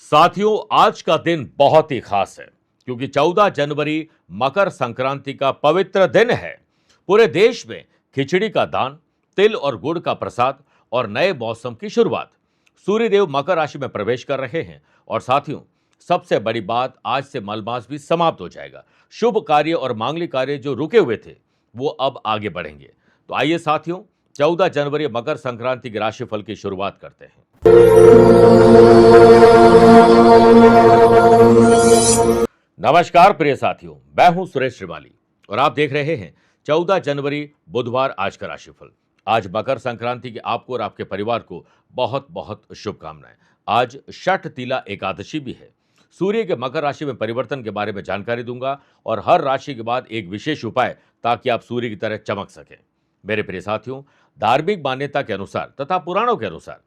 साथियों, आज का दिन बहुत ही खास है क्योंकि 14 जनवरी मकर संक्रांति का पवित्र दिन है। पूरे देश में खिचड़ी का दान, तिल और गुड़ का प्रसाद और नए मौसम की शुरुआत। सूर्यदेव मकर राशि में प्रवेश कर रहे हैं और साथियों, सबसे बड़ी बात, आज से मलमास भी समाप्त हो जाएगा। शुभ कार्य और मांगलिक कार्य जो रुके हुए थे वो अब आगे बढ़ेंगे। तो आइए साथियों, 14 जनवरी मकर संक्रांति के राशिफल की शुरुआत करते हैं। नमस्कार प्रिय साथियों, मैं हूं सुरेश श्रीमाली और आप देख रहे हैं 14 जनवरी बुधवार आज का राशिफल। आज मकर संक्रांति की आपको और आपके परिवार को बहुत बहुत शुभकामनाएं। आज शठ तिला एकादशी भी है। सूर्य के मकर राशि में परिवर्तन के बारे में जानकारी दूंगा और हर राशि के बाद एक विशेष उपाय ताकि आप सूर्य की तरह चमक सकें। मेरे प्रिय साथियों, धार्मिक मान्यता के अनुसार तथा पुराणों के अनुसार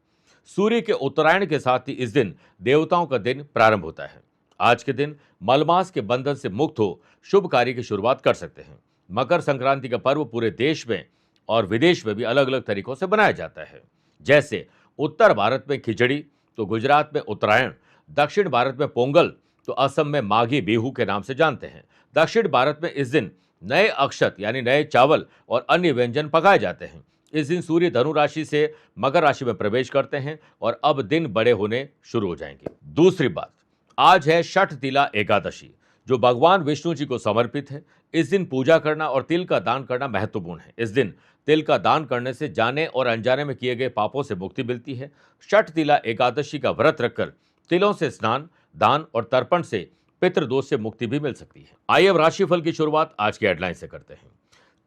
सूर्य के उत्तरायण के साथ ही इस दिन देवताओं का दिन प्रारंभ होता है। आज के दिन मलमास के बंधन से मुक्त हो शुभ कार्य की शुरुआत कर सकते हैं। मकर संक्रांति का पर्व पूरे देश में और विदेश में भी अलग अलग तरीकों से बनाया जाता है। जैसे उत्तर भारत में खिचड़ी, तो गुजरात में उत्तरायण, दक्षिण भारत में पोंगल, तो असम में माघी बिहू के नाम से जानते हैं। दक्षिण भारत में इस दिन नए अक्षत यानी नए चावल और अन्य व्यंजन पकाए जाते हैं। इस दिन सूर्य धनु राशि से मकर राशि में प्रवेश करते हैं और अब दिन बड़े होने शुरू हो जाएंगे। दूसरी बात, आज है शठ तिला एकादशी जो भगवान विष्णु जी को समर्पित है। इस दिन पूजा करना और तिल का दान करना महत्वपूर्ण है। इस दिन तिल का दान करने से जाने और अनजाने में किए गए पापों से मुक्ति मिलती है। शठ तिला एकादशी का व्रत रखकर तिलों से स्नान, दान और तर्पण से पितृदोष से मुक्ति भी मिल सकती है। आइए अब राशिफल की शुरुआत आज की हेडलाइन से करते हैं।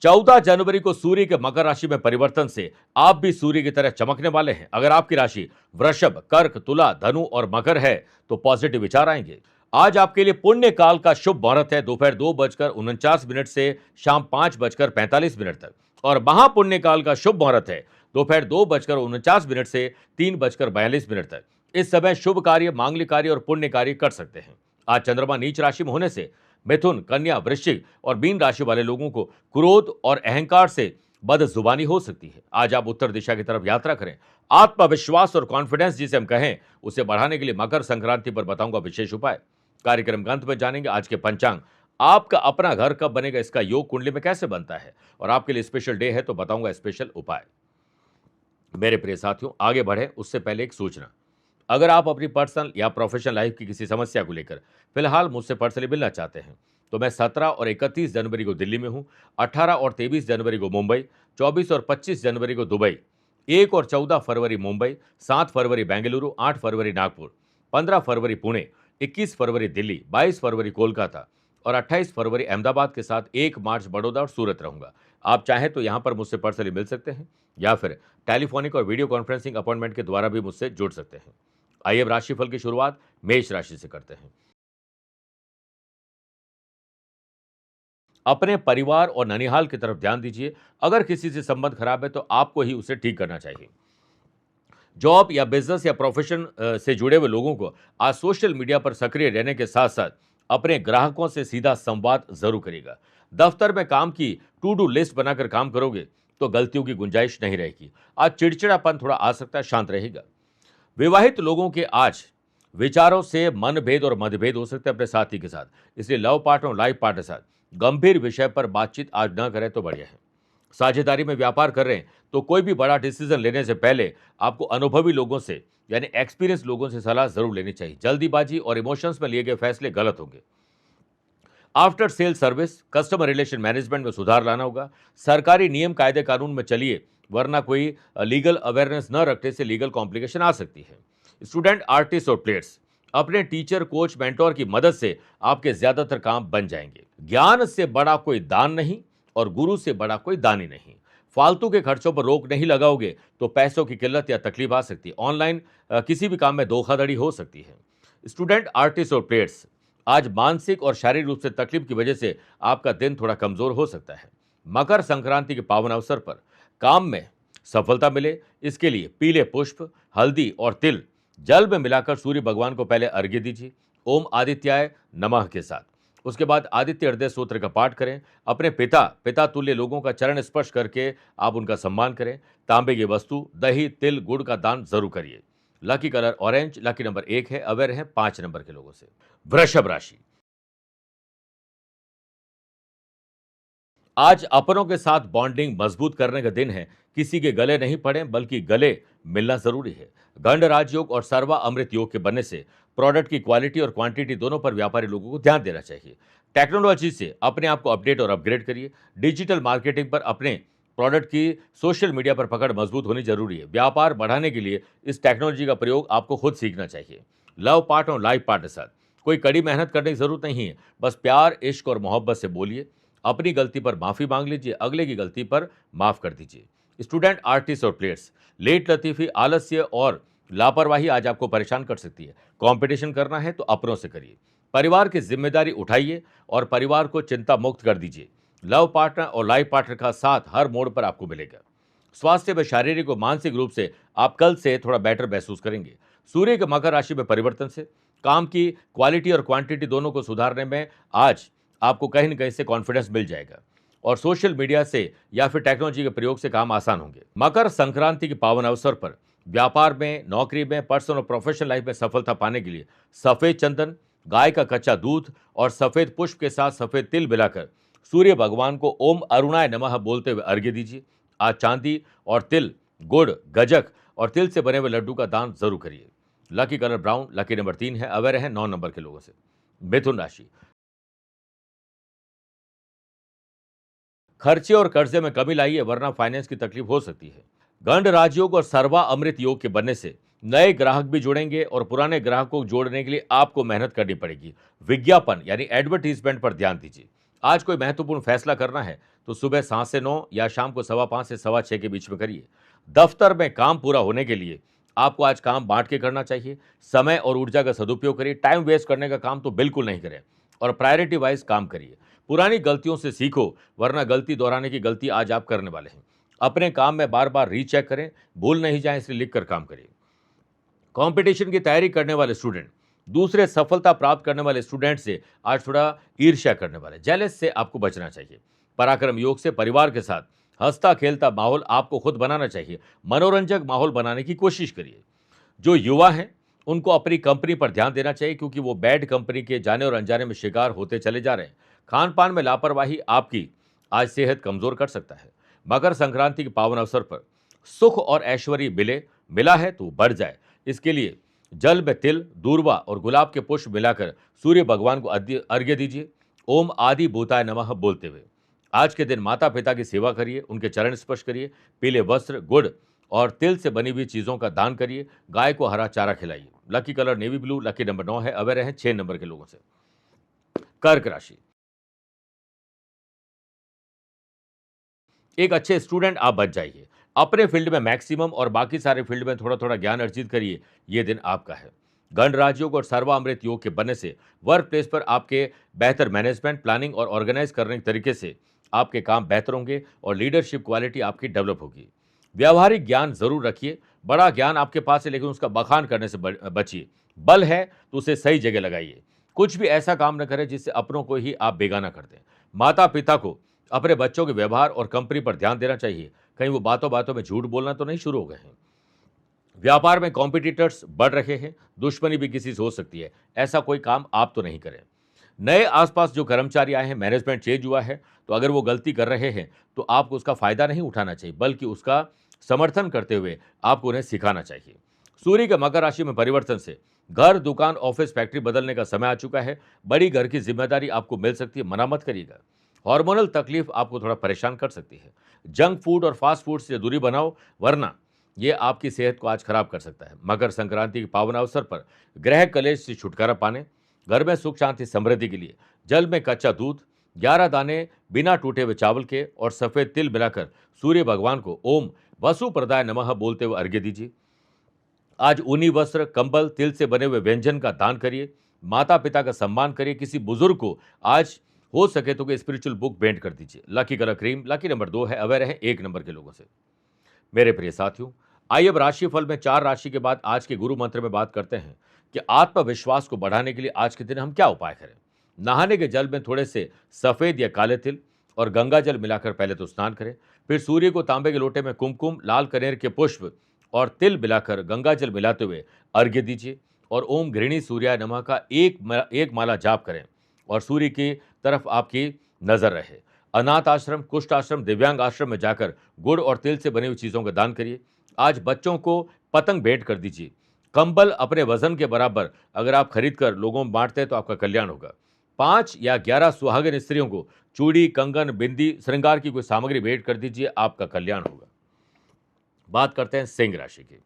14 जनवरी को सूर्य के मकर राशि में परिवर्तन से आप भी सूर्य की तरह चमकने वाले हैं। अगर आपकी राशि वृषभ, कर्क, तुला, धनु और मकर है तो पॉजिटिव विचार आएंगे। आज आपके लिए पुण्य काल का शुभ मुहूर्त है दोपहर 2:49 से शाम 5:45 तक और महापुण्य काल का शुभ मुहूर्त है दोपहर 2:49 से 3:42 तक। इस समय शुभ कार्य, मांगलिक कार्य और पुण्य कार्य कर सकते हैं। आज चंद्रमा नीच राशि में होने से मिथुन, कन्या, वृश्चिक और मीन राशि वाले लोगों को क्रोध और अहंकार से बदजुबानी हो सकती है। आज आप उत्तर दिशा की तरफ यात्रा करें। आत्मविश्वास और कॉन्फिडेंस जिसे हम कहें उसे बढ़ाने के लिए मकर संक्रांति पर बताऊंगा विशेष उपाय। कार्यक्रम के अंत में जानेंगे आज के पंचांग, आपका अपना घर कब बनेगा, इसका योग कुंडली में कैसे बनता है और आपके लिए स्पेशल डे है तो बताऊंगा स्पेशल उपाय। मेरे प्रिय साथियों, आगे बढ़े उससे पहले एक सूचना। अगर आप अपनी पर्सनल या प्रोफेशनल लाइफ की किसी समस्या को लेकर फिलहाल मुझसे पर्सनली मिलना चाहते हैं तो मैं 17 और 31 जनवरी को दिल्ली में हूं, 18 और 23 जनवरी को मुंबई, 24 और 25 जनवरी को दुबई, 1 और 14 फरवरी मुंबई, 7 फरवरी बेंगलुरु, 8 फरवरी नागपुर, 15 फरवरी पुणे, 21 फरवरी दिल्ली, 22 फरवरी कोलकाता और 28 फरवरी अहमदाबाद के साथ 1 मार्च बड़ौदा और सूरत रहूंगा। आप चाहें तो यहां पर मुझसे पर्सनली मिल सकते हैं या फिर टेलीफोनिक और वीडियो कॉन्फ्रेंसिंग अपॉइंटमेंट के द्वारा भी मुझसे जुड़ सकते हैं। आइए अब राशिफल की शुरुआत मेष राशि से करते हैं। अपने परिवार और ननिहाल की तरफ ध्यान दीजिए। अगर किसी से संबंध खराब है तो आपको ही उसे ठीक करना चाहिए। जॉब या बिजनेस या प्रोफेशन से जुड़े हुए लोगों को आज सोशल मीडिया पर सक्रिय रहने के साथ साथ अपने ग्राहकों से सीधा संवाद जरूर करेगा। दफ्तर में काम की टू डू लिस्ट बनाकर काम करोगे तो गलतियों की गुंजाइश नहीं रहेगी। आज चिड़चिड़ापन थोड़ा आ सकता है, शांत रहेगा। विवाहित लोगों के आज विचारों से मनभेद और मतभेद हो सकते हैं अपने साथी के साथ, इसलिए लव पार्टनर और लाइफ पार्टनर के साथ गंभीर विषय पर बातचीत आज न करें तो बढ़िया है। साझेदारी में व्यापार कर रहे हैं तो कोई भी बड़ा डिसीजन लेने से पहले आपको अनुभवी लोगों से यानी एक्सपीरियंस लोगों से सलाह जरूर लेनी चाहिए। जल्दीबाजी और इमोशंस में लिए गए फैसले गलत होंगे। After sale service, customer relation management में सुधार लाना होगा। सरकारी नियम, कायदे कानून में चलिए, वरना कोई लीगल अवेयरनेस न रखने से लीगल कॉम्प्लिकेशन आ सकती है। स्टूडेंट, आर्टिस्ट और प्लेयर्स अपने टीचर, कोच, मेंटोर की मदद से आपके ज्यादातर काम बन जाएंगे। ज्ञान से बड़ा कोई दान नहीं और गुरु से बड़ा कोई दानी नहीं। फालतू के खर्चों पर रोक नहीं लगाओगे तो पैसों की किल्लत या तकलीफ आ सकती है। ऑनलाइन किसी भी काम में धोखाधड़ी हो सकती है। स्टूडेंट, आर्टिस्ट और प्लेयर्स आज मानसिक और शारीरिक रूप से तकलीफ की वजह से आपका दिन थोड़ा कमजोर हो सकता है। मकर संक्रांति के पावन अवसर पर काम में सफलता मिले, इसके लिए पीले पुष्प, हल्दी और तिल जल में मिलाकर सूर्य भगवान को पहले अर्घ्य दीजिए ओम आदित्याय नमः के साथ। उसके बाद आदित्य हृदय सूत्र का पाठ करें। अपने पिता तुल्य लोगों का चरण स्पर्श करके आप उनका सम्मान करें। तांबे की वस्तु, दही, तिल, गुड़ का दान जरूर करिए। Lucky colour orange, lucky number 1 है, अवेयर हैं 5 नंबर के लोगों से। वृषभ राशि, आज अपनों के साथ बॉन्डिंग मजबूत करने का दिन है। किसी के गले नहीं पड़े बल्कि गले मिलना जरूरी है। गंड राजयोग और सर्वा अमृत योग के बनने से प्रोडक्ट की क्वालिटी और क्वांटिटी दोनों पर व्यापारी लोगों को ध्यान देना चाहिए। टेक्नोलॉजी से अपने आप को अपडेट और अपग्रेड करिए। डिजिटल मार्केटिंग पर अपने प्रोडक्ट की सोशल मीडिया पर पकड़ मजबूत होनी जरूरी है। व्यापार बढ़ाने के लिए इस टेक्नोलॉजी का प्रयोग आपको खुद सीखना चाहिए। लव पार्ट और लाइफ पार्ट के साथ कोई कड़ी मेहनत करने की जरूरत नहीं है। बस प्यार, इश्क और मोहब्बत से बोलिए। अपनी गलती पर माफी मांग लीजिए, अगले की गलती पर माफ कर दीजिए। स्टूडेंट, आर्टिस्ट और प्लेयर्स, लेट लतीफी, आलस्य और लापरवाही आज आपको परेशान कर सकती है। कंपटीशन करना है तो अपनों से करिए। परिवार की जिम्मेदारी उठाइए और परिवार को चिंता मुक्त कर दीजिए। लव पार्टनर और लाइफ पार्टनर का साथ हर मोड़ पर आपको मिलेगा। स्वास्थ्य में शारीरिक और मानसिक रूप से आप कल से थोड़ा बेटर महसूस करेंगे। सूर्य के मकर राशि में परिवर्तन से काम की क्वालिटी और क्वांटिटी दोनों को सुधारने में आज आपको कहीं न कहीं से कॉन्फिडेंस मिल जाएगा और सोशल मीडिया से या फिर टेक्नोलॉजी के प्रयोग से काम आसान होंगे। मकर संक्रांति के पावन अवसर पर व्यापार में, नौकरी में, पर्सनल और प्रोफेशनल लाइफ में सफलता पाने के लिए सफेद चंदन, गाय का कच्चा दूध और सफेद पुष्प के साथ सफेद तिल मिलाकर सूर्य भगवान को ओम अरुणाय नमः बोलते हुए अर्घ्य दीजिए। आज चांदी और तिल, गुड़, गजक और तिल से बने हुए लड्डू का दान जरूर करिए। Lucky colour brown, lucky number 3 है, अवेयर है 9 नंबर के लोगों से। मिथुन राशि, खर्चे और कर्जे में कमी लाइए वरना फाइनेंस की तकलीफ हो सकती है। गंड राजयोग और सर्वा अमृत योग के बनने से नए ग्राहक भी जुड़ेंगे और पुराने ग्राहकों को जोड़ने के लिए आपको मेहनत करनी पड़ेगी। विज्ञापन यानी एडवर्टीजमेंट पर ध्यान दीजिए। आज कोई महत्वपूर्ण फैसला करना है तो सुबह 7 से 9 या शाम को 5:15 से 6:15 के बीच में करिए। दफ्तर में काम पूरा होने के लिए आपको आज काम बांट के करना चाहिए। समय और ऊर्जा का सदुपयोग करिए। टाइम वेस्ट करने का काम तो बिल्कुल नहीं करें और प्रायोरिटी वाइज काम करिए। पुरानी गलतियों से सीखो वरना गलती दोहराने की गलती आज आप करने वाले हैं। अपने काम में बार बार रीचेक करें, भूल नहीं जाए इसलिए लिख कर काम करिए। कंपटीशन की तैयारी करने वाले स्टूडेंट दूसरे सफलता प्राप्त करने वाले स्टूडेंट से आज थोड़ा ईर्ष्या करने वाले, जेलस से आपको बचना चाहिए। पराक्रम योग से परिवार के साथ हंसता खेलता माहौल आपको खुद बनाना चाहिए। मनोरंजक माहौल बनाने की कोशिश करिए। जो युवा हैं उनको अपनी कंपनी पर ध्यान देना चाहिए क्योंकि वो बैड कंपनी के जाने और अनजाने में शिकार होते चले जा रहे हैं। खान पान में लापरवाही आपकी आज सेहत कमजोर कर सकता है। मकर संक्रांति के पावन अवसर पर सुख और ऐश्वर्य मिला है तो बढ़ जाए, इसके लिए जल में तिल, दूर्वा और गुलाब के पुष्प मिलाकर सूर्य भगवान को अर्घ्य दीजिए। ओम आदि भूताय नमः बोलते हुए आज के दिन माता पिता की सेवा करिए, उनके चरण स्पर्श करिए। पीले वस्त्र, गुड़ और तिल से बनी हुई चीजों का दान करिए। गाय को हरा चारा खिलाइए। Lucky colour navy blue, lucky number 9 है, अवेयर है 6 नंबर के लोगों से। कर्क राशि, एक अच्छे स्टूडेंट आप बच जाइए। अपने फील्ड में मैक्सिमम और बाकी सारे फील्ड में थोड़ा थोड़ा ज्ञान अर्जित करिए। ये दिन आपका है। गण राजयोग और सर्वामृत योग के बनने से वर्क प्लेस पर आपके बेहतर मैनेजमेंट, प्लानिंग और ऑर्गेनाइज करने के तरीके से आपके काम बेहतर होंगे और लीडरशिप क्वालिटी आपकी डेवलप होगी। व्यावहारिक ज्ञान जरूर रखिए। बड़ा ज्ञान आपके पास है लेकिन उसका बखान करने से बचिए। बल है तो उसे सही जगह लगाइए। कुछ भी ऐसा काम न करें जिससे अपनों को ही आप बेगाना कर दें। माता पिता को अपने बच्चों के व्यवहार और कंपनी पर ध्यान देना चाहिए। कहीं वो बातों बातों में झूठ बोलना तो नहीं शुरू हो गए हैं। व्यापार में कॉम्पिटिटर्स बढ़ रहे हैं, दुश्मनी भी किसी से हो सकती है। ऐसा कोई काम आप तो नहीं करें। नए आसपास जो कर्मचारी आए हैं, मैनेजमेंट चेंज हुआ है, तो अगर वो गलती कर रहे हैं तो आपको उसका फायदा नहीं उठाना चाहिए बल्कि उसका समर्थन करते हुए आपको उन्हें सिखाना चाहिए। सूर्य के मकर राशि में परिवर्तन से घर, दुकान, ऑफिस, फैक्ट्री बदलने का समय आ चुका है। बड़ी घर की जिम्मेदारी आपको मिल सकती है, मना मत करिएगा। हार्मोनल तकलीफ आपको थोड़ा परेशान कर सकती है। जंक फूड और फास्ट फूड से दूरी बनाओ वरना ये आपकी सेहत को आज खराब कर सकता है। मकर संक्रांति के पावन अवसर पर ग्रह कलेश से छुटकारा पाने, घर में सुख शांति समृद्धि के लिए जल में कच्चा दूध, 11 दाने बिना टूटे हुए चावल के और सफेद तिल मिलाकर सूर्य भगवान को ओम वसु प्रदाय नमः बोलते हुए अर्घ्य दीजिए। आज ऊनी वस्त्र, कंबल, तिल से बने हुए व्यंजन का दान करिए। माता पिता का सम्मान करिए। किसी बुजुर्ग को आज हो सके तो कोई स्पिरिचुअल बुक भेंट कर दीजिए। Lucky colour cream, lucky number 2 है, अवेयर है 1 नंबर के लोगों से। मेरे प्रिय साथियों, आइए अब राशिफल में 4 राशि के बाद आज के गुरु मंत्र में बात करते हैं कि आत्मविश्वास को बढ़ाने के लिए आज के दिन हम क्या उपाय करें। नहाने के जल में थोड़े से सफेद या काले तिल और गंगा जल मिलाकर पहले तो स्नान करें। फिर सूर्य को तांबे के लोटे में कुमकुम, लाल कनेर के पुष्प और तिल मिलाकर गंगा जल मिलाते हुए अर्घ्य दीजिए और ओम गृहिणी सूर्याय नमः का एक माला जाप करें और सूर्य की तरफ आपकी नजर रहे। अनाथ आश्रम, कुष्ठ आश्रम, दिव्यांग आश्रम में जाकर गुड़ और तिल से बनी हुई चीजों का दान करिए। आज बच्चों को पतंग भेंट कर दीजिए। कंबल अपने वजन के बराबर अगर आप खरीद कर लोगों में बांटते हैं तो आपका कल्याण होगा। 5 या 11 सुहागिन स्त्रियों को चूड़ी, कंगन, बिंदी, श्रृंगार की कोई सामग्री भेंट कर दीजिए, आपका कल्याण होगा। बात करते हैं सिंह राशि की।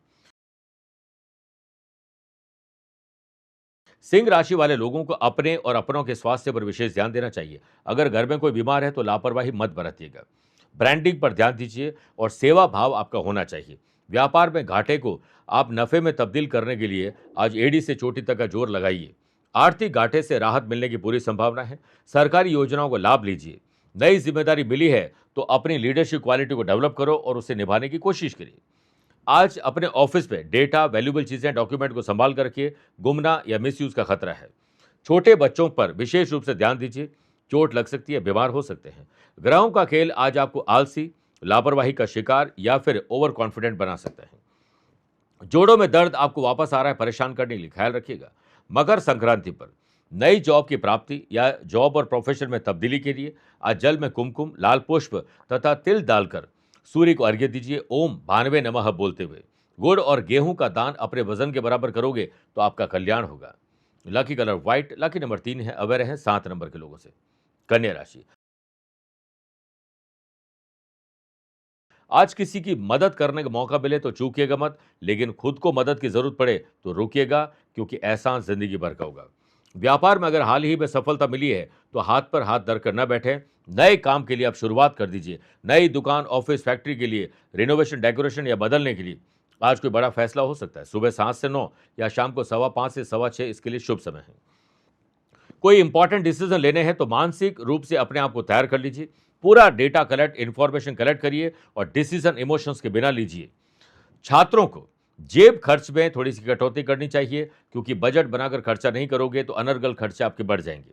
सिंह राशि वाले लोगों को अपने और अपनों के स्वास्थ्य पर विशेष ध्यान देना चाहिए। अगर घर में कोई बीमार है तो लापरवाही मत बरतिएगा। ब्रांडिंग पर ध्यान दीजिए और सेवा भाव आपका होना चाहिए। व्यापार में घाटे को आप नफे में तब्दील करने के लिए आज एड़ी से चोटी तक का जोर लगाइए। आर्थिक घाटे से राहत मिलने की पूरी संभावना है। सरकारी योजनाओं को लाभ लीजिए। नई जिम्मेदारी मिली है तो अपनी लीडरशिप क्वालिटी को डेवलप करो और उसे निभाने की कोशिश करिए। आज अपने ऑफिस में डेटा, वैल्यूएबल चीजें, डॉक्यूमेंट को संभाल कर रखिए। गुमना या मिसयूज का खतरा है। छोटे बच्चों पर विशेष रूप से ध्यान दीजिए। चोट लग सकती है, बीमार हो सकते हैं। ग्रहों का खेल आज आपको आलसी, लापरवाही का शिकार या फिर ओवर कॉन्फिडेंट बना सकता है। जोड़ों में दर्द आपको वापस आ रहा है, परेशान करने के लिए ख्याल रखिएगा। मकर संक्रांति पर नई जॉब की प्राप्ति या जॉब और प्रोफेशन में तब्दीली के लिए आज जल में कुमकुम, लाल पुष्प तथा तिल डालकर सूर्य को अर्घ्य दीजिए। ओम भानवे नमः बोलते हुए गुड़ और गेहूं का दान अपने वजन के बराबर करोगे तो आपका कल्याण होगा। Lucky colour white, lucky number 3 है। अवेयर है 7 नंबर के लोगों से। कन्या राशि, आज किसी की मदद करने का मौका मिले तो चूकिएगा मत, लेकिन खुद को मदद की जरूरत पड़े तो रुकिएगा, क्योंकि एहसान जिंदगी भर का होगा। व्यापार में अगर हाल ही में सफलता मिली है तो हाथ पर हाथ धरकर न बैठे। नए काम के लिए आप शुरुआत कर दीजिए। नई दुकान, ऑफिस, फैक्ट्री के लिए रिनोवेशन, डेकोरेशन या बदलने के लिए आज कोई बड़ा फैसला हो सकता है। सुबह 7 से 9 या शाम को 5:15 से 6:15 इसके लिए शुभ समय है। कोई इंपॉर्टेंट डिसीजन लेने हैं तो मानसिक रूप से अपने आप को तैयार कर लीजिए। पूरा डेटा कलेक्ट, इंफॉर्मेशन कलेक्ट करिए और डिसीजन इमोशंस के बिना लीजिए। छात्रों को जेब खर्च में थोड़ी सी कटौती करनी चाहिए, क्योंकि बजट बनाकर खर्चा नहीं करोगे तो अनर्गल खर्चे आपके बढ़ जाएंगे।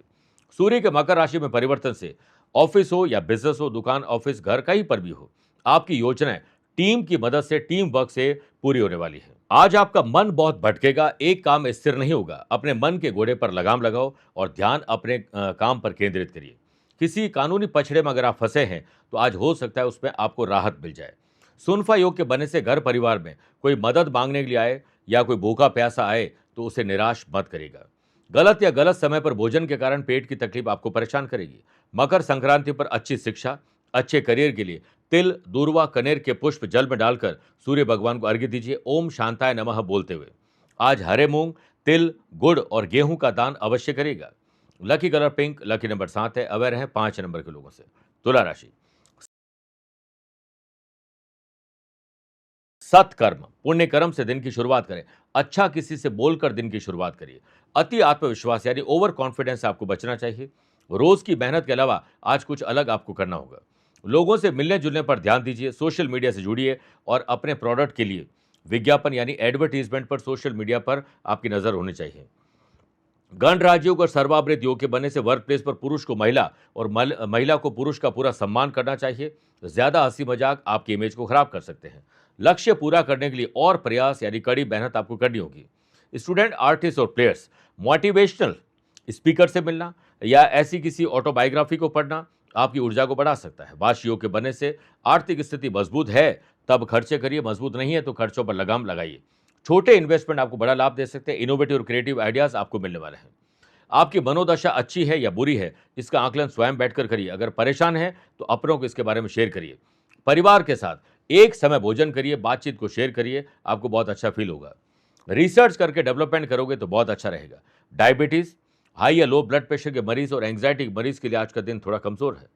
सूर्य के मकर राशि में परिवर्तन से ऑफिस हो या बिजनेस हो, दुकान, ऑफिस, घर, कहीं पर भी हो, आपकी योजनाएं टीम की मदद से, टीम वर्क से पूरी होने वाली है। आज आपका मन बहुत भटकेगा, एक काम स्थिर नहीं होगा। अपने मन के घोड़े पर लगाम लगाओ और ध्यान अपने काम पर केंद्रित करिए। किसी कानूनी पछड़े में अगर आप फंसे हैं तो आज हो सकता है उसमें आपको राहत मिल जाए। सुनफा योग के बनने से घर परिवार में कोई मदद मांगने के लिए आए या कोई भूखा प्यासा आए तो उसे निराश मत करेगा। गलत या गलत समय पर भोजन के कारण पेट की तकलीफ आपको परेशान करेगी। मकर संक्रांति पर अच्छी शिक्षा, अच्छे करियर के लिए तिल, दूर्वा, कनेर के पुष्प जल में डालकर सूर्य भगवान को अर्घ्य दीजिए। ओम शांताय नमः बोलते हुए आज हरे मूंग, तिल, गुड़ और गेहूं का दान अवश्य करेगा। Lucky colour pink, lucky number 7 है। अवेयर है 5 नंबर के लोगों से। तुला राशि, सत्कर्म, पुण्य कर्म से दिन की शुरुआत करें। अच्छा किसी से बोलकर दिन की शुरुआत करिए। अति आत्मविश्वास यानी ओवर कॉन्फिडेंस से आपको बचना चाहिए। रोज की मेहनत के अलावा आज कुछ अलग आपको करना होगा। लोगों से मिलने जुलने पर ध्यान दीजिए। सोशल मीडिया से जुड़िए और अपने प्रोडक्ट के लिए विज्ञापन यानी एडवर्टीजमेंट पर सोशल मीडिया पर आपकी नजर होनी चाहिए। गणराज्यों का सर्वामृत योग के बनने से वर्क प्लेस पर पुरुष को महिला और महिला को पुरुष का पूरा सम्मान करना चाहिए। ज्यादा हंसी मजाक आपकी इमेज को खराब कर सकते हैं। लक्ष्य पूरा करने के लिए और प्रयास यानी कड़ी मेहनत आपको करनी होगी। स्टूडेंट, आर्टिस्ट और प्लेयर्स, मोटिवेशनल स्पीकर से मिलना या ऐसी किसी ऑटोबायोग्राफी को पढ़ना आपकी ऊर्जा को बढ़ा सकता है। वाश योग के बनने से आर्थिक स्थिति मजबूत है तब खर्चे करिए, मजबूत नहीं है तो खर्चों पर लगाम लगाइए। छोटे इन्वेस्टमेंट आपको बड़ा लाभ दे सकते हैं। इनोवेटिव और क्रिएटिव आइडियाज आपको मिलने वाले हैं। आपकी मनोदशा अच्छी है या बुरी है, इसका आकलन स्वयं बैठकर करिए। अगर परेशान है तो अपनों को इसके बारे में शेयर करिए। परिवार के साथ एक समय भोजन करिए, बातचीत को शेयर करिए, आपको बहुत अच्छा फील होगा। रिसर्च करके डेवलपमेंट करोगे तो बहुत अच्छा रहेगा। डायबिटीज, हाई या लो ब्लड प्रेशर के मरीज और एंग्जाइटी के मरीज के लिए आज का दिन थोड़ा कमजोर है।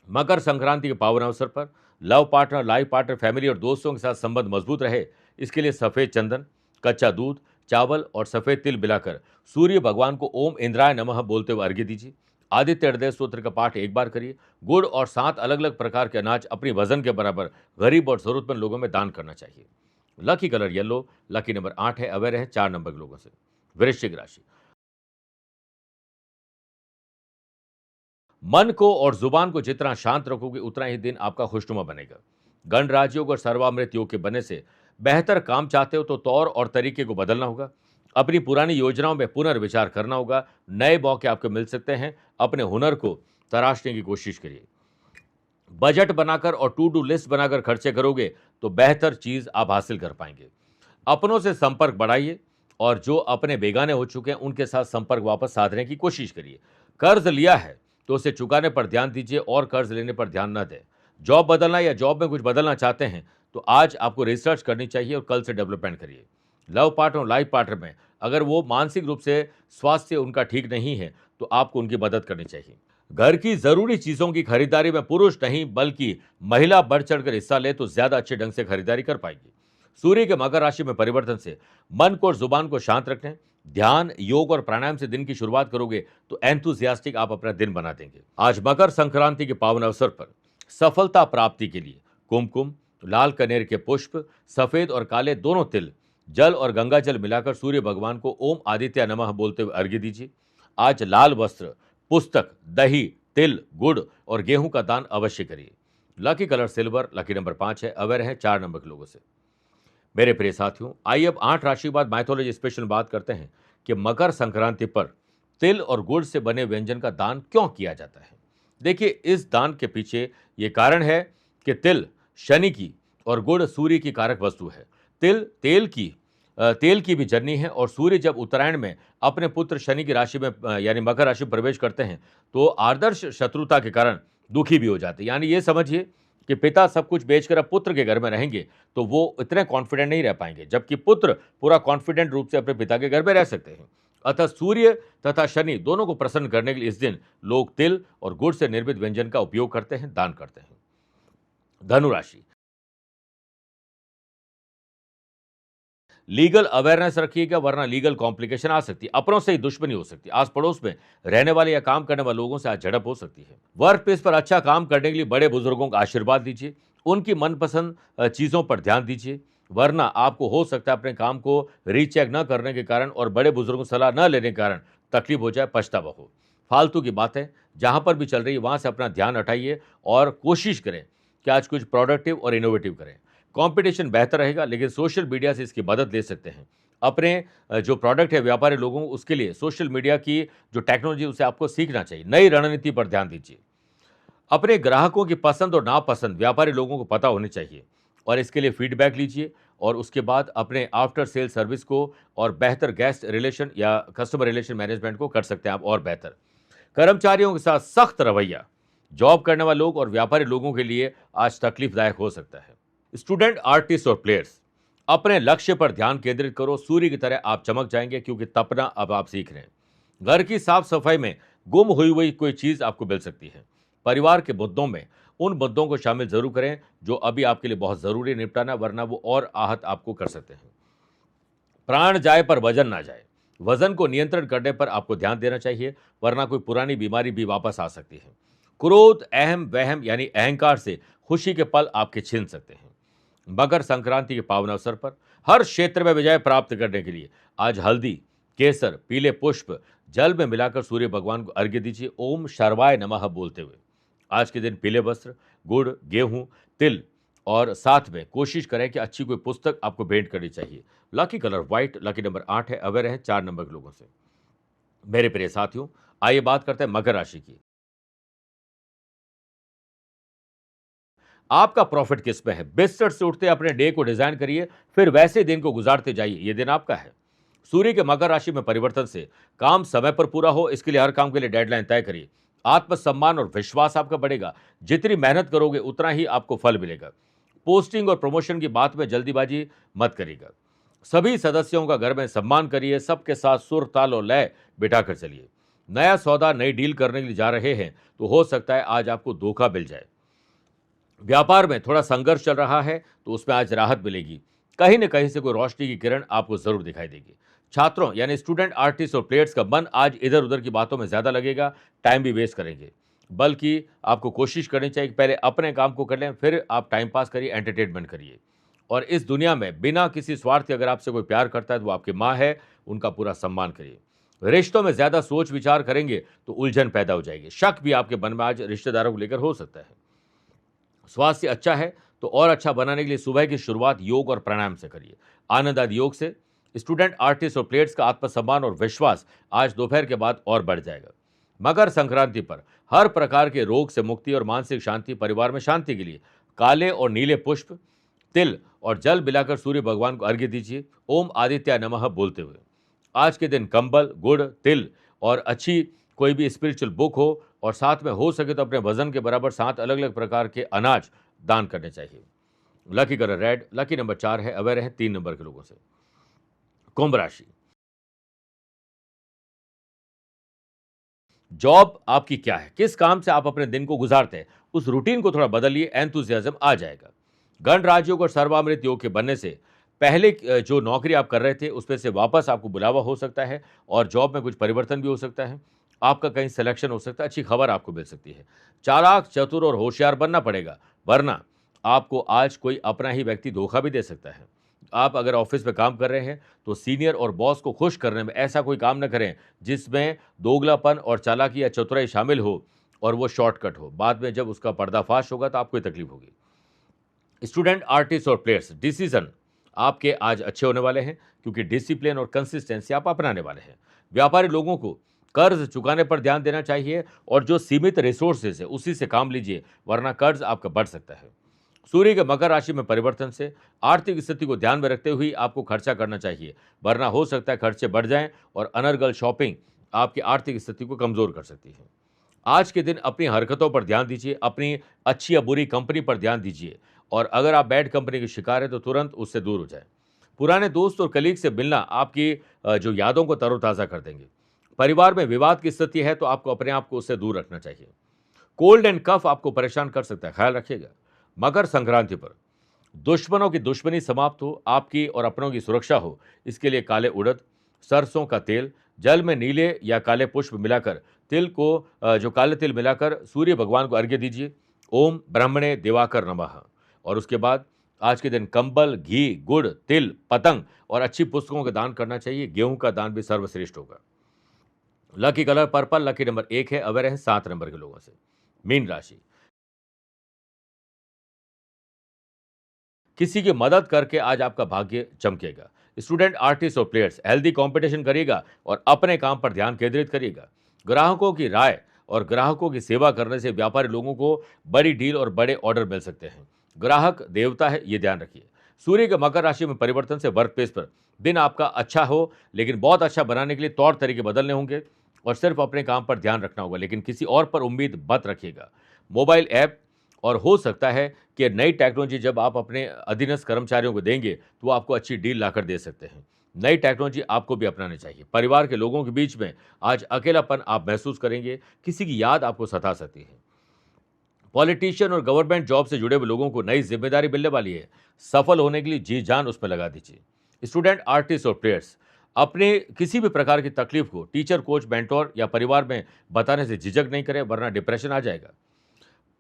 मकर संक्रांति के पावन अवसर पर love partner, life partner, family और दोस्तों के साथ संबंध मजबूत रहे, इसके लिए सफेद चंदन, कच्चा दूध, चावल और सफेद तिल मिलाकर सूर्य भगवान को ओम इंद्राय नमः बोलते हुए अर्घ्य दीजिए। आदित्य हृदय स्तोत्र का पाठ एक बार करिए। गुड़ और 7 अलग अलग प्रकार के अनाज अपनी वजन के बराबर गरीब और जरूरतमंद लोगों में दान करना चाहिए। Lucky colour yellow, lucky number 8 है। अवेयर है 4 नंबर के लोगों से। वृश्चिक राशि, मन को और जुबान को जितना शांत रखोगे उतना ही दिन आपका खुशनुमा बनेगा। गणराज्योग और सर्वामृत योग के बनने से बेहतर काम चाहते हो तो तौर और तरीके को बदलना होगा। अपनी पुरानी योजनाओं में पुनर्विचार करना होगा। नए मौके आपको मिल सकते हैं। अपने हुनर को तराशने की कोशिश करिए। बजट बनाकर और टू डू लिस्ट बनाकर खर्चे करोगे तो बेहतर चीज आप हासिल कर पाएंगे। अपनों से संपर्क बढ़ाइए और जो अपने बेगाने हो चुके हैं उनके साथ संपर्क वापस साधने की कोशिश करिए। कर्ज लिया है तो उसे चुकाने पर ध्यान दीजिए और कर्ज लेने पर ध्यान न दें। जॉब बदलना या जॉब में कुछ बदलना चाहते हैं तो आज आपको रिसर्च करनी चाहिए और कल से डेवलपमेंट करिए। लव पार्टनर और लाइफ पार्टनर में अगर वो मानसिक रूप से स्वास्थ्य उनका ठीक नहीं है तो आपको उनकी मदद करनी चाहिए। घर की जरूरी चीजों की खरीदारी में पुरुष नहीं बल्कि महिला बढ़ चढ़कर हिस्सा ले तो ज्यादा अच्छे ढंग से खरीदारी कर पाएगी। सूर्य के मकर राशि में परिवर्तन से मन को और जुबान को शांत रखने, ध्यान, योग और प्राणायाम से दिन की शुरुआत करोगे तो एंथुसियास्टिक आप अपना दिन बना देंगे। आज मकर संक्रांति के पावन अवसर पर सफलता प्राप्ति के लिए कुमकुम, लाल कनेर के पुष्प, सफेद और काले दोनों तिल, जल और गंगा जल मिलाकर सूर्य भगवान को ओम आदित्य नमः बोलते हुए अर्घ्य दीजिए। आज लाल वस्त्र, पुस्तक, दही, तिल, गुड़ और गेहूं का दान अवश्य करिए। Lucky colour silver, lucky number 5 है, अवेयर है 4 नंबर के लोगों से। मेरे प्रिय साथियों, आइए अब 8 राशि के बाद माइथोलॉजी स्पेशल बात करते हैं कि मकर संक्रांति पर तिल और गुड़ से बने व्यंजन का दान क्यों किया जाता है। देखिए, इस दान के पीछे ये कारण है कि तिल शनि की और गुड़ सूर्य की कारक वस्तु है। तेल की भी जननी है और सूर्य जब उत्तरायण में अपने पुत्र शनि की राशि में यानी मकर राशि में प्रवेश करते हैं तो आदर्श शत्रुता के कारण दुखी भी हो जाते हैं। यानी ये समझिए कि पिता सब कुछ बेचकर अब पुत्र के घर में रहेंगे तो वो इतने कॉन्फिडेंट नहीं रह पाएंगे, जबकि पुत्र पूरा कॉन्फिडेंट रूप से अपने पिता के घर में रह सकते हैं। अतः सूर्य तथा शनि दोनों को प्रसन्न करने के लिए इस दिन लोग तिल और गुड़ से निर्मित व्यंजन का उपयोग करते हैं, दान करते हैं। धनु राशि, लीगल अवेयरनेस रखिएगा वरना लीगल कॉम्प्लिकेशन आ सकती है। अपनों से ही दुश्मनी हो सकती है। आस पड़ोस में रहने वाले या काम करने वाले लोगों से आज झड़प हो सकती है। वर्क प्लेस पर अच्छा काम करने के लिए बड़े बुजुर्गों का आशीर्वाद दीजिए। उनकी मनपसंद चीजों पर ध्यान दीजिए, वरना आपको हो सकता है अपने काम को रीचेक न करने के कारण और बड़े बुजुर्गों से सलाह न लेने के कारण तकलीफ हो जाए, पछतावा हो। फालतू की बातें जहां पर भी चल रही है वहां से अपना ध्यान हटाइए और कोशिश करें कि आज कुछ प्रोडक्टिव और इनोवेटिव करें। कंपटीशन बेहतर रहेगा लेकिन सोशल मीडिया से इसकी मदद ले सकते हैं। अपने जो प्रोडक्ट है व्यापारी लोगों को उसके लिए सोशल मीडिया की जो टेक्नोलॉजी उसे आपको सीखना चाहिए। नई रणनीति पर ध्यान दीजिए। अपने ग्राहकों की पसंद और नापसंद व्यापारी लोगों को पता होनी चाहिए और इसके लिए फीडबैक लीजिए और उसके बाद अपने आफ्टर सेल सर्विस को और बेहतर गेस्ट रिलेशन या कस्टमर रिलेशन मैनेजमेंट को कर सकते हैं आप और बेहतर। कर्मचारियों के साथ सख्त रवैया जॉब करने वाले लोग और व्यापारी लोगों के लिए आज तकलीफदायक हो सकता है। स्टूडेंट, आर्टिस्ट और प्लेयर्स, अपने लक्ष्य पर ध्यान केंद्रित करो। सूर्य की तरह आप चमक जाएंगे क्योंकि तपना अब आप सीख रहे हैं। घर की साफ सफाई में गुम हुई कोई चीज आपको मिल सकती है। परिवार के मुद्दों में उन मुद्दों को शामिल जरूर करें जो अभी आपके लिए बहुत जरूरी निपटाना, वरना वो और आहत आपको कर सकते हैं। प्राण जाए पर वजन ना जाए। वजन को नियंत्रण करने पर आपको ध्यान देना चाहिए, वरना कोई पुरानी बीमारी भी वापस आ सकती है। क्रोध, अहम वहम यानी अहंकार से खुशी के पल आपके छीन सकते हैं। मकर संक्रांति के पावन अवसर पर हर क्षेत्र में विजय प्राप्त करने के लिए आज हल्दी, केसर, पीले पुष्प जल में मिलाकर सूर्य भगवान को अर्घ्य दीजिए ओम शर्वाय नमः बोलते हुए। आज के दिन पीले वस्त्र, गुड़, गेहूं, तिल और साथ में कोशिश करें कि अच्छी कोई पुस्तक आपको भेंट करनी चाहिए। Lucky colour white, lucky number 8 है, अवेयर है 4 नंबर के लोगों से। मेरे प्रिय साथियों, आइए बात करते हैं मकर राशि की। आपका प्रॉफिट किस में है? बिस्तर से उठते अपने डे को डिजाइन करिए, फिर वैसे दिन को गुजारते जाइए। यह दिन आपका है। सूर्य के मकर राशि में परिवर्तन से काम समय पर पूरा हो, इसके लिए हर काम के लिए डेडलाइन तय करिए। आत्मसम्मान और विश्वास आपका बढ़ेगा। जितनी मेहनत करोगे उतना ही आपको फल मिलेगा। पोस्टिंग और प्रमोशन की बात में जल्दीबाजी मत करिएगा। सभी सदस्यों का घर में सम्मान करिए। सबके साथ सुर, ताल और लय बिठाकर चलिए। नया सौदा, नई डील करने के लिए जा रहे हैं तो हो सकता है आज आपको धोखा मिल जाए। व्यापार में थोड़ा संघर्ष चल रहा है तो उसमें आज राहत मिलेगी। कहीं न कहीं से कोई रोशनी की किरण आपको जरूर दिखाई देगी। छात्रों यानी स्टूडेंट, आर्टिस्ट और प्लेयर्स का मन आज इधर उधर की बातों में ज्यादा लगेगा। टाइम भी वेस्ट करेंगे, बल्कि आपको कोशिश करनी चाहिए कि पहले अपने काम को कर लें, फिर आप टाइम पास करिए, एंटरटेनमेंट करिए। और इस दुनिया में बिना किसी स्वार्थ के अगर आपसे कोई प्यार करता है तो वो आपकी माँ है, उनका पूरा सम्मान करिए। रिश्तों में ज्यादा सोच विचार करेंगे तो उलझन पैदा हो जाएगी। शक भी आपके मन में आज रिश्तेदारों को लेकर हो सकता है। स्वास्थ्य अच्छा है तो और अच्छा बनाने के लिए सुबह की शुरुआत योग और प्राणायाम से करिए। आनंद आदि योग से स्टूडेंट, आर्टिस्ट और प्लेयर्स का आत्मसम्मान और विश्वास आज दोपहर के बाद और बढ़ जाएगा। मकर संक्रांति पर हर प्रकार के रोग से मुक्ति और मानसिक शांति, परिवार में शांति के लिए काले और नीले पुष्प, तिल और जल मिलाकर सूर्य भगवान को अर्घ्य दीजिए, ओम आदित्य नमः बोलते हुए। आज के दिन कंबल, गुड़, तिल और अच्छी कोई भी स्पिरिचुअल बुक हो और साथ में हो सके तो अपने वजन के बराबर 7 अलग-अलग प्रकार के अनाज दान करने चाहिए। Lucky colour red, lucky number 4 है, अवेयर है 3 नंबर के लोगों से। कुंभ राशि, जॉब आपकी क्या है, किस काम से आप अपने दिन को गुजारते हैं, उस रूटीन को थोड़ा बदलिए, एंथुसियाज्म आ जाएगा। गण राजयोग और सर्वामृत योग के बनने से पहले जो नौकरी आप कर रहे थे उसमें से वापस आपको बुलावा हो सकता है और जॉब में कुछ परिवर्तन भी हो सकता है। आपका कहीं सिलेक्शन हो सकता है, अच्छी खबर आपको मिल सकती है। चालाक, चतुर और होशियार बनना पड़ेगा, वरना आपको आज कोई अपना ही व्यक्ति धोखा भी दे सकता है। आप अगर ऑफिस में काम कर रहे हैं तो सीनियर और बॉस को खुश करने में ऐसा कोई काम न करें जिसमें दोगलापन और चालाकी या चतुराई शामिल हो और वो शॉर्टकट हो। बाद में जब उसका पर्दाफाश होगा तो आपको ही तकलीफ होगी। स्टूडेंट, आर्टिस्ट और प्लेयर्स, डिसीजन आपके आज अच्छे होने वाले हैं क्योंकि डिसिप्लिन और कंसिस्टेंसी आप अपनाने वाले हैं। व्यापारी लोगों को कर्ज चुकाने पर ध्यान देना चाहिए और जो सीमित रिसोर्सेज है उसी से काम लीजिए, वरना कर्ज आपका बढ़ सकता है। सूर्य के मकर राशि में परिवर्तन से आर्थिक स्थिति को ध्यान में रखते हुए आपको खर्चा करना चाहिए, वरना हो सकता है खर्चे बढ़ जाएं और अनर्गल शॉपिंग आपकी आर्थिक स्थिति को कमजोर कर सकती है। आज के दिन अपनी हरकतों पर ध्यान दीजिए, अपनी अच्छी या बुरी कंपनी पर ध्यान दीजिए और अगर आप बैड कंपनी के शिकार हैं तो तुरंत उससे दूर हो जाएं। पुराने दोस्त और कलीग से मिलना आपकी जो यादों को तरोताज़ा कर देंगे। परिवार में विवाद की स्थिति है तो आपको अपने आप को उससे दूर रखना चाहिए। कोल्ड एंड कफ आपको परेशान कर सकता है, ख्याल रखिएगा। मकर संक्रांति पर दुश्मनों की दुश्मनी समाप्त हो, आपकी और अपनों की सुरक्षा हो, इसके लिए काले उड़द, सरसों का तेल, जल में नीले या काले पुष्प मिलाकर तिल को जो काले तिल मिलाकर सूर्य भगवान को अर्घ्य दीजिए। ओम ब्रह्मणे दिवाकर नमः। और उसके बाद आज के दिन कंबल, घी, गुड़, तिल, पतंग और अच्छी पुस्तकों का दान करना चाहिए। गेहूं का दान भी सर्वश्रेष्ठ होगा। Lucky colour purple, lucky number 1 है, अवेयर है 7 नंबर के लोगों से। मीन राशि, किसी की मदद करके आज आपका भाग्य चमकेगा। स्टूडेंट, आर्टिस्ट और प्लेयर्स हेल्दी कंपटीशन करिएगा और अपने काम पर ध्यान केंद्रित करिएगा। ग्राहकों की राय और ग्राहकों की सेवा करने से व्यापारी लोगों को बड़ी डील और बड़े ऑर्डर मिल सकते हैं। ग्राहक देवता है, ये ध्यान रखिए। सूर्य के मकर राशि में परिवर्तन से वर्क प्लेस पर दिन आपका अच्छा हो, लेकिन बहुत अच्छा बनाने के लिए तौर तरीके बदलने होंगे और सिर्फ अपने काम पर ध्यान रखना होगा, लेकिन किसी और पर उम्मीद मत रखिएगा। मोबाइल ऐप और हो सकता है कि नई टेक्नोलॉजी जब आप अपने अधीनस्थ कर्मचारियों को देंगे तो वो आपको अच्छी डील लाकर दे सकते हैं। नई टेक्नोलॉजी आपको भी अपनानी चाहिए। परिवार के लोगों के बीच में आज अकेलापन आप महसूस करेंगे, किसी की याद आपको सता सकती है। पॉलिटिशियन और गवर्नमेंट जॉब से जुड़े हुए लोगों को नई जिम्मेदारी मिलने वाली है। सफल होने के लिए जी जान उसमें लगा दीजिए। स्टूडेंट, आर्टिस्ट और प्लेयर्स अपने किसी भी प्रकार की तकलीफ को टीचर, कोच, मेंटोर या परिवार में बताने से झिझक नहीं करें, वरना डिप्रेशन आ जाएगा।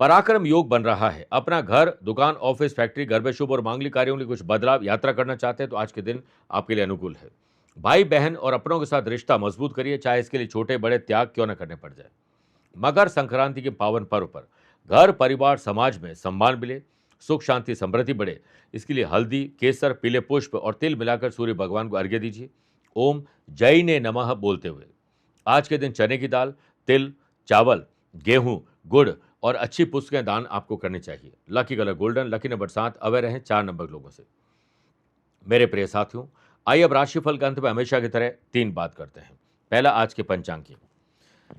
पराक्रम योग बन रहा है। अपना घर, दुकान, ऑफिस, फैक्ट्री, घर में शुभ और मांगलिक कार्यों में कुछ बदलाव, यात्रा करना चाहते हैं तो आज के दिन आपके लिए अनुकूल है। भाई बहन और अपनों के साथ रिश्ता मजबूत करिए, चाहे इसके लिए छोटे बड़े त्याग क्यों न करने पड़ जाए। मकर संक्रांति के पावन पर्व पर घर, परिवार, समाज में सम्मान मिले, सुख शांति समृद्धि बढ़े, इसके लिए हल्दी, केसर, पीले पुष्प और तिल मिलाकर सूर्य भगवान को अर्घ्य दीजिए। ओम जय ने नमः बोलते हुए। आज के दिन चने की दाल, तिल, चावल, गेहूं, गुड़ और अच्छी पुस्तकें दान आपको करनी चाहिए। Lucky colour golden, lucky number 7, aware हैं 4 नंबर के लोगों से। मेरे प्रिय साथियों, आइए अब राशिफल के अंत में हमेशा की तरह 3 बात करते हैं। पहला, आज के पंचांग की।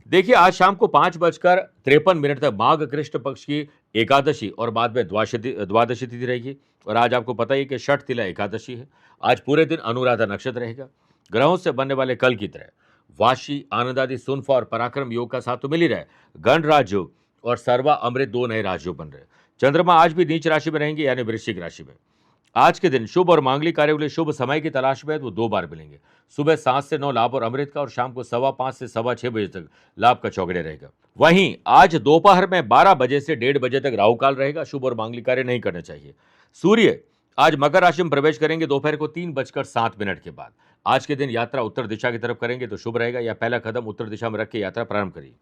देखिए, आज शाम को 5:53 तक माघ कृष्ण पक्ष की एकादशी और बाद में द्वादशी तिथि रहेगी। और आज आपको पता ही कि षठ तिला एकादशी है। आज पूरे दिन अनुराधा नक्षत्र रहेगा। ग्रहों से बनने वाले कल की तरह वाशी, आनंद आदि, सुनफा और पराक्रम योग का साथ तो मिल ही रहा है। गण राजयोग और सर्वा अमृत 2 नए राशियों बन रहे हैं। चंद्रमा आज भी नीच राशि में रहेंगे, यानी वृश्चिक राशि में। आज के दिन शुभ और मांगलिक कार्यों के लिए शुभ समय की तलाश में है तो 2 बार मिलेंगे। सुबह 7 से 9 लाभ और अमृत का, और शाम को 5:15 से 6:15 बजे तक लाभ का चौगड़े रहेगा। वहीं आज दोपहर में 12 बजे से 1:30 बजे तक राहु काल रहेगा। शुभ और मांगलिक कार्य नहीं करने चाहिए। सूर्य आज मकर राशि में प्रवेश करेंगे दोपहर को 3:07 के बाद। आज के दिन यात्रा उत्तर दिशा की तरफ करेंगे तो शुभ रहेगा, या पहला कदम उत्तर दिशा में रख के यात्रा प्रारंभ करिए।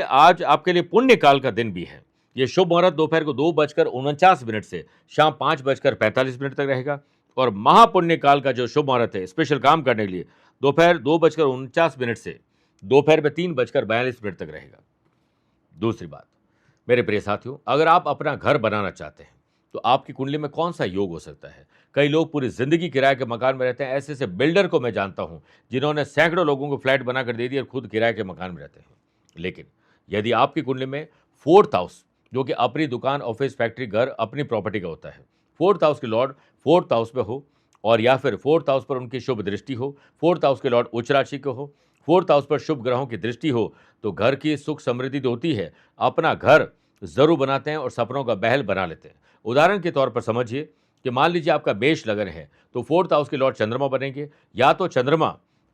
आज आपके लिए पुण्य काल का दिन भी है। ये शुभ मुहूर्त दोपहर को 2:49 से शाम 5:45 तक रहेगा। और महापुण्य काल का जो शुभ मुहूर्त है स्पेशल काम करने के लिए दोपहर 2:49 से दोपहर में 3:42 तक रहेगा। दूसरी बात, मेरे प्रिय साथियों, अगर आप अपना घर बनाना चाहते हैं तो आपकी कुंडली में कौन सा योग हो सकता है? कई लोग पूरी जिंदगी किराए के मकान में रहते हैं। ऐसे ऐसे बिल्डर को मैं जानता हूं जिन्होंने सैकड़ों लोगों को फ्लैट बनाकर दे दिया और खुद किराए के मकान में रहते हैं। लेकिन यदि आपकी कुंडली में फोर्थ हाउस, जो कि अपनी दुकान, ऑफिस, फैक्ट्री, घर अपनी प्रॉपर्टी का होता है, फोर्थ हाउस के लॉर्ड फोर्थ हाउस में हो, और या फिर फोर्थ हाउस पर उनकी शुभ दृष्टि हो, फोर्थ हाउस के लॉर्ड उच्च राशि के हो, फोर्थ हाउस पर शुभ ग्रहों की दृष्टि हो, तो घर की सुख समृद्धि तो होती है, अपना घर जरूर बनाते हैं और सपनों का महल बना लेते हैं। उदाहरण के तौर पर समझिए कि मान लीजिए आपका मेष लगन है तो फोर्थ हाउस के लॉर्ड चंद्रमा बनेंगे। या तो चंद्रमा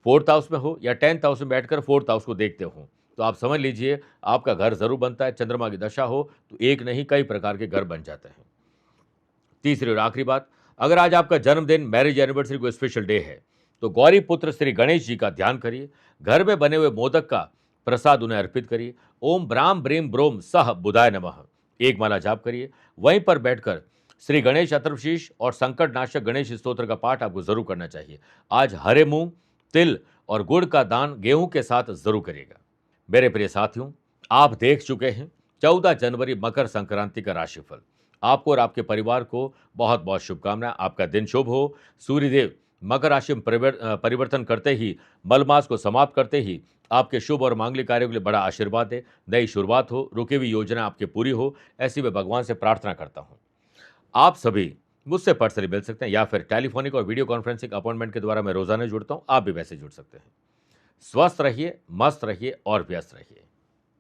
फोर्थ हाउस में हो या 10th हाउस में बैठकर फोर्थ हाउस को देखते हो, तो आप समझ लीजिए आपका घर जरूर बनता है। चंद्रमा की दशा हो तो एक नहीं कई प्रकार के घर बन जाते हैं। तीसरी और आखिरी बात, अगर आज आपका जन्मदिन, मैरिज एनिवर्सरी कोई स्पेशल डे है तो गौरी पुत्र श्री गणेश जी का ध्यान करिए। घर में बने हुए मोदक का प्रसाद उन्हें अर्पित करिए। ओम ब्राम ब्रीम ब्रोम सह बुधाय नमः एक माला जाप करिए। वहीं पर बैठकर श्री गणेश अथर्वशीष और संकट नाशक गणेश स्तोत्र का पाठ आपको जरूर करना चाहिए। आज हरे मूंग, तिल और गुड़ का दान गेहूं के साथ जरूर करिएगा। मेरे प्रिय साथियों, आप देख चुके हैं 14 जनवरी मकर संक्रांति का राशिफल। आपको और आपके परिवार को बहुत बहुत शुभकामनाएं। आपका दिन शुभ हो। सूर्यदेव मकर राशि में परिवर्तन करते ही, मलमास को समाप्त करते ही आपके शुभ और मांगलिक कार्यों के लिए बड़ा आशीर्वाद दे। नई शुरुआत हो, रुकी हुई योजना आपकी पूरी हो, ऐसी मैं भगवान से प्रार्थना करता हूं। आप सभी मुझसे पर्सनली मिल सकते हैं या फिर टेलीफोनिक और वीडियो कॉन्फ्रेंसिंग अपॉइंटमेंट के द्वारा मैं रोजाना जुड़ता हूं। आप भी वैसे जुड़ सकते हैं। स्वस्थ रहिए, मस्त रहिए और व्यस्त रहिए।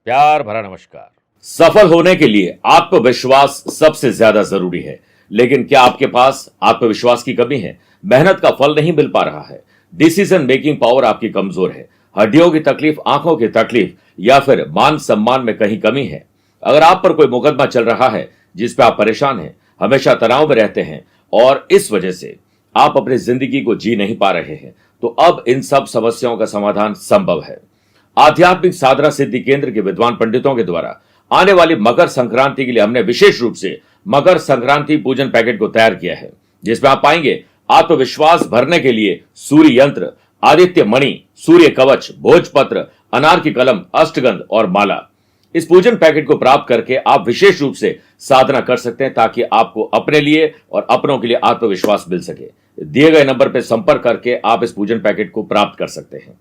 प्यार भरा नमस्कार। सफल होने के लिए आत्मविश्वास सबसे ज्यादा जरूरी है, लेकिन क्या आपके पास आत्मविश्वास की कमी है? मेहनत का फल नहीं मिल पा रहा है? डिसीजन मेकिंग पावर आपकी कमजोर है? हड्डियों की तकलीफ, आंखों की तकलीफ या फिर मान सम्मान में कहीं कमी है? अगर आप पर कोई मुकदमा चल रहा है जिस पे आप परेशान हैं, हमेशा तनाव में रहते हैं और इस वजह से आप अपनी जिंदगी को जी नहीं पा रहे हैं, तो अब इन सब समस्याओं का समाधान संभव है। आध्यात्मिक साधना सिद्धि केंद्र के विद्वान पंडितों के द्वारा आने वाली मकर संक्रांति के लिए हमने विशेष रूप से मकर संक्रांति पूजन पैकेट को तैयार किया है, जिसमें आप पाएंगे आत्मविश्वास भरने के लिए सूर्य यंत्र, आदित्य मणि, सूर्य कवच, भोजपत्र, अनार की कलम, अष्टगंध और माला। इस पूजन पैकेट को प्राप्त करके आप विशेष रूप से साधना कर सकते हैं ताकि आपको अपने लिए और अपनों के लिए आत्मविश्वास मिल सके। दिए गए नंबर पर संपर्क करके आप इस पूजन पैकेट को प्राप्त कर सकते हैं।